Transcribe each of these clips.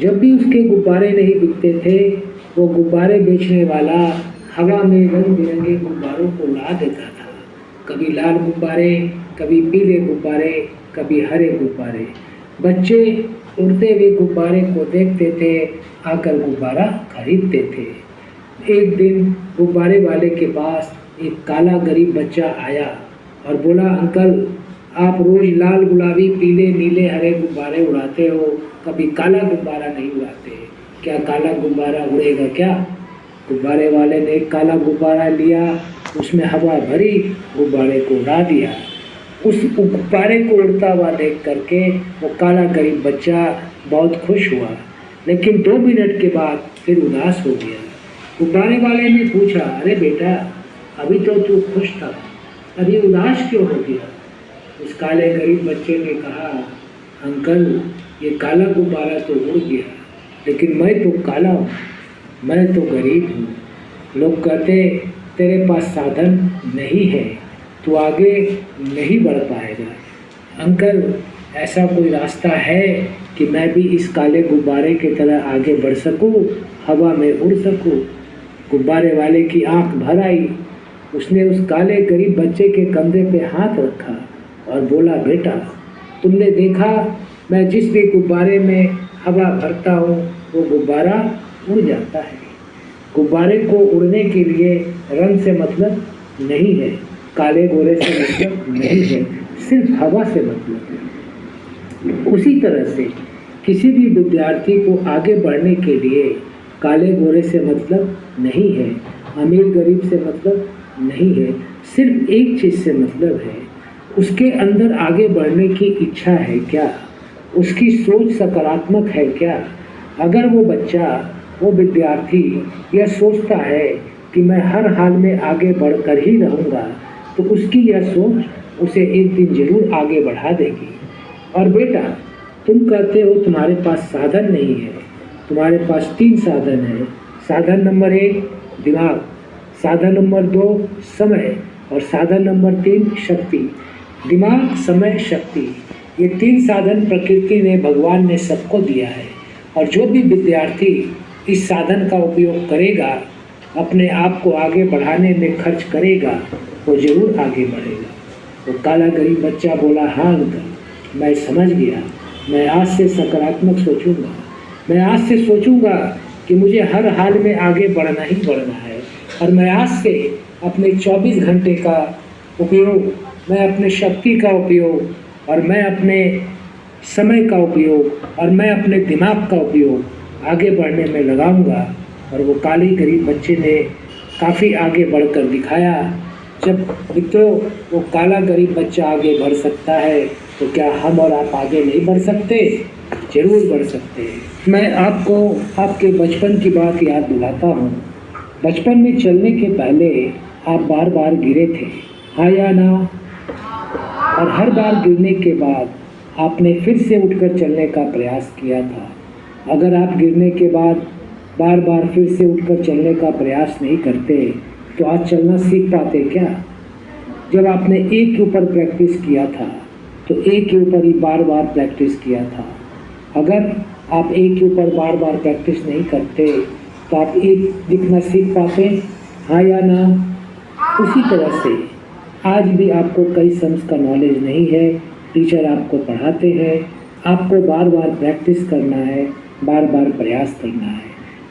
जब भी उसके गुब्बारे नहीं बिकते थे, वो गुब्बारे बेचने वाला हवा में रंग बिरंगे गुब्बारों को उड़ा देता था। कभी लाल गुब्बारे, कभी पीले गुब्बारे, कभी हरे गुब्बारे। बच्चे उड़ते हुए गुब्बारे को देखते थे, आकर गुब्बारा खरीदते थे। एक दिन गुब्बारे वाले के पास एक काला गरीब बच्चा आया और बोला, अंकल आप रोज लाल गुलाबी पीले नीले हरे गुब्बारे उड़ाते हो, कभी काला गुब्बारा नहीं उड़ाते, क्या काला गुब्बारा उड़ेगा क्या? गुब्बारे वाले ने एक काला गुब्बारा लिया, उसमें हवा भरी, गुब्बारे को उड़ा दिया। उस गुब्बारे को उड़ता हुआ देख करके वो काला गरीब बच्चा बहुत खुश हुआ, लेकिन 2 मिनट के बाद फिर उदास हो गया। गुब्बारे वाले ने पूछा, अरे बेटा, अभी तो तू खुश था, अभी उदास क्यों हो गया? उस काले गरीब बच्चे ने कहा, अंकल ये काला गुब्बारा तो उड़ गया, लेकिन मैं तो काला हूँ, मैं तो गरीब हूँ। लोग कहते तेरे पास साधन नहीं है, तू आगे नहीं बढ़ पाएगा। अंकल ऐसा कोई रास्ता है कि मैं भी इस काले गुब्बारे की तरह आगे बढ़ सकूं, हवा में उड़ सकूं? गुब्बारे वाले की आंख भर आई। उसने उस काले गरीब बच्चे के कंधे पे हाथ रखा और बोला, बेटा तुमने देखा मैं जिस भी गुब्बारे में हवा भरता हूँ वो गुब्बारा उड़ जाता है। गुब्बारे को उड़ने के लिए रंग से मतलब नहीं है, काले गोरे से मतलब नहीं है, सिर्फ हवा से मतलब है। उसी तरह से किसी भी विद्यार्थी को आगे बढ़ने के लिए काले गोरे से मतलब नहीं है, अमीर गरीब से मतलब नहीं है, सिर्फ एक चीज़ से मतलब है, उसके अंदर आगे बढ़ने की इच्छा है क्या, उसकी सोच सकारात्मक है क्या। अगर वो बच्चा, वो विद्यार्थी यह सोचता है कि मैं हर हाल में आगे बढ़कर ही रहूँगा, तो उसकी यह सोच उसे एक दिन जरूर आगे बढ़ा देगी। और बेटा तुम कहते हो तुम्हारे पास साधन नहीं है, तुम्हारे पास 3 साधन है। साधन नंबर 1 दिमाग, साधन नंबर 2 समय और साधन नंबर 3 शक्ति। दिमाग, समय, शक्ति, ये 3 साधन प्रकृति ने, भगवान ने सबको दिया है। और जो भी विद्यार्थी इस साधन का उपयोग करेगा, अपने आप को आगे बढ़ाने में खर्च करेगा, वो जरूर आगे बढ़ेगा। वो काला गरीब बच्चा बोला, हाँ अंकल मैं समझ गया, मैं आज से सकारात्मक सोचूंगा, मैं आज से सोचूंगा कि मुझे हर हाल में आगे बढ़ना ही बढ़ना है। और मैं आज से अपने 24 घंटे का उपयोग, मैं अपने शक्ति का उपयोग और मैं अपने समय का उपयोग और मैं अपने दिमाग का उपयोग आगे बढ़ने में लगाऊंगा। और वो काली गरीब बच्चे ने काफ़ी आगे बढ़कर दिखाया। जब मित्रों वो काला गरीब बच्चा आगे बढ़ सकता है, तो क्या हम और आप आगे नहीं बढ़ सकते? जरूर बढ़ सकते हैं। मैं आपको आपके बचपन की बात याद दिलाता हूँ। बचपन में चलने के पहले आप बार बार गिरे थे, हाँ या ना? और हर बार गिरने के बाद आपने फिर से उठकर चलने का प्रयास किया था। अगर आप गिरने के बाद बार बार फिर से उठकर चलने का प्रयास नहीं करते, तो आज चलना सीख पाते क्या? जब आपने एक के ऊपर प्रैक्टिस किया था, तो एक के ऊपर ही बार बार प्रैक्टिस किया था। अगर आप एक के ऊपर बार बार प्रैक्टिस नहीं करते, तो आप एक दिखना सीख पाते, हाँ या ना? उसी तरह से आज भी आपको कई सम्स का नॉलेज नहीं है, टीचर आपको पढ़ाते हैं, आपको बार बार प्रैक्टिस करना है, बार बार प्रयास करना है।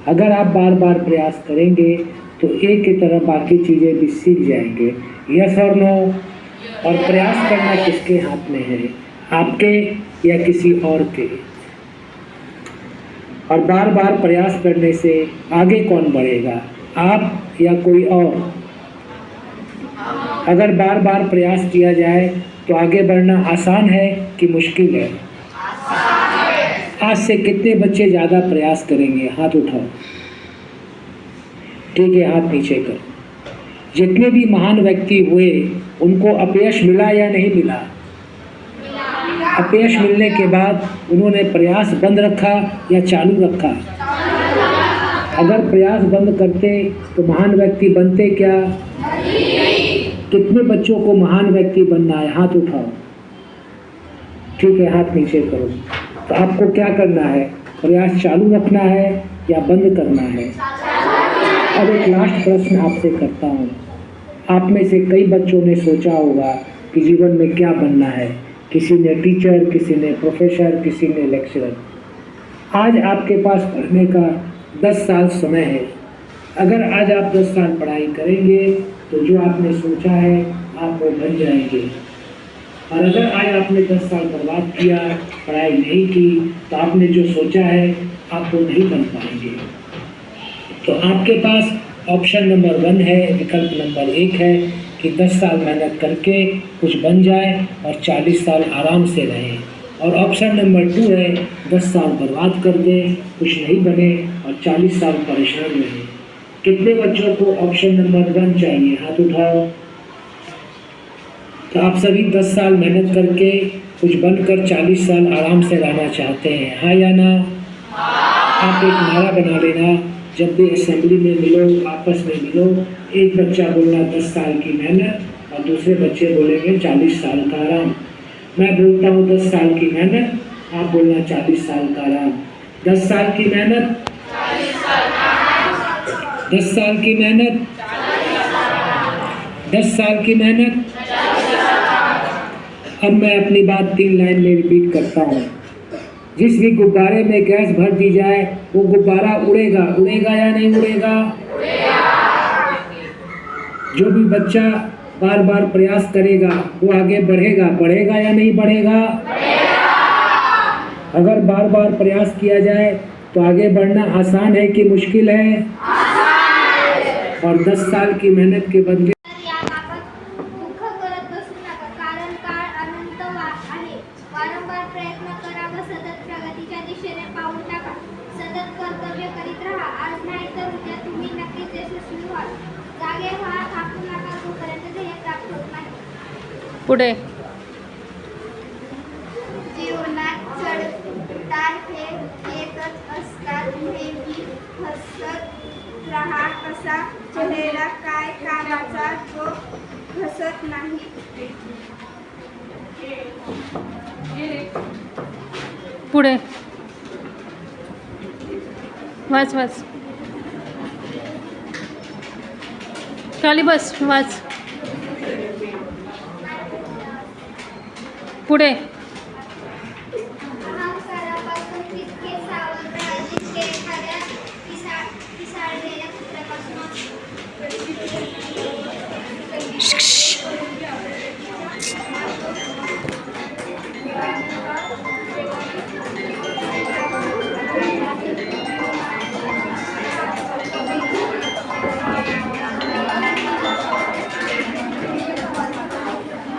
अगर आप बार बार प्रयास करेंगे तो एक की तरह बाकी चीज़ें भी सीख जाएंगे। यस और नो? और प्रयास करना किसके हाथ में है, आपके या किसी और के? और बार बार प्रयास करने से आगे कौन बढ़ेगा, आप या कोई और? अगर बार बार प्रयास किया जाए तो आगे बढ़ना आसान है कि मुश्किल है? आज से कितने बच्चे ज़्यादा प्रयास करेंगे? हाथ उठाओ। ठीक है, हाथ नीचे करो। जितने भी महान व्यक्ति हुए, उनको अपयश मिला या नहीं मिला? अपयश मिलने के बाद उन्होंने प्रयास बंद रखा या चालू रखा? अगर प्रयास बंद करते तो महान व्यक्ति बनते क्या? कितने बच्चों को महान व्यक्ति बनना है? हाथ उठाओ। ठीक है, हाथ नीचे करो। तो आपको क्या करना है? प्रयास चालू रखना है या बंद करना है? अब एक लास्ट प्रश्न आपसे करता हूँ। आप में से कई बच्चों ने सोचा होगा कि जीवन में क्या बनना है। किसी ने टीचर, किसी ने प्रोफेसर, किसी ने लेक्चरर। आज आपके पास पढ़ने का 10 साल समय है। अगर आज आप 10 साल पढ़ाई करेंगे तो जो आपने सोचा है आप वो बन जाएंगे। और अगर आज आपने 10 साल बर्बाद किया, पढ़ाई नहीं की, तो आपने जो सोचा है आप वो नहीं बन पाएंगे। तो आपके पास ऑप्शन नंबर 1 है, विकल्प नंबर 1 है कि 10 साल मेहनत करके कुछ बन जाए और 40 साल आराम से रहें। और ऑप्शन नंबर 2 है 10 साल बर्बाद कर दें, कुछ नहीं बने और 40 साल परेशान रहें। कितने बच्चों को ऑप्शन नंबर 1 चाहिए? हाथ उठाओ। तो आप सभी 10 साल मेहनत करके कुछ बनकर 40 साल आराम से रहना चाहते हैं, हाँ या ना? आप एक नारा बना लेना, जब भी असेंबली में मिलो, आपस में मिलो, एक बच्चा बोलना 10 साल की मेहनत और दूसरे बच्चे बोलेंगे 40 साल का आराम। मैं बोलता हूँ 10 साल की मेहनत, आप बोलना 40 साल का आराम। 10 साल की मेहनत, 10 साल की मेहनत, 10 साल की मेहनत। अब मैं अपनी बात 3 लाइन में रिपीट करता हूँ। जिस भी गुब्बारे में गैस भर दी जाए वो गुब्बारा उड़ेगा, उड़ेगा या नहीं उड़ेगा? जो भी बच्चा बार बार प्रयास करेगा वो आगे बढ़ेगा, बढ़ेगा या नहीं बढ़ेगा? अगर बार बार प्रयास किया जाए तो आगे बढ़ना आसान है कि मुश्किल है? और 10 साल की मेहनत के बदले दुःख करत बसू नका, कारण काळ अनंत आहे. वारंवार प्रयत्न करा व सतत प्रगतीच्या दिशेने पाऊल टाका. सतत कर्तव्य करीत राहा. आज नाही तर उद्या तुम्ही नक्कीच यशस्वी व्हाल. जागे व्हा, थांबू नका जोपर्यंत ध्येय प्राप्त होत नाही. पुढे जीवनात चढ-उतार हे येतच असतात. नेहमी हसत राहा. असा चेहरा काय कामाचा जो हसत नाही. पुढे वाच वाच, खाली बस, वाच. पुढे अहंकारापासून तितके सावध राहा जितके एखाद्या पिसाळलेल्या कुत्र्यापासून.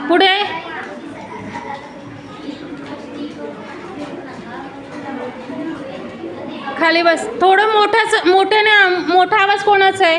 पुढे खाली बस. थोडं मोठा आवाज कोणाचा आहे?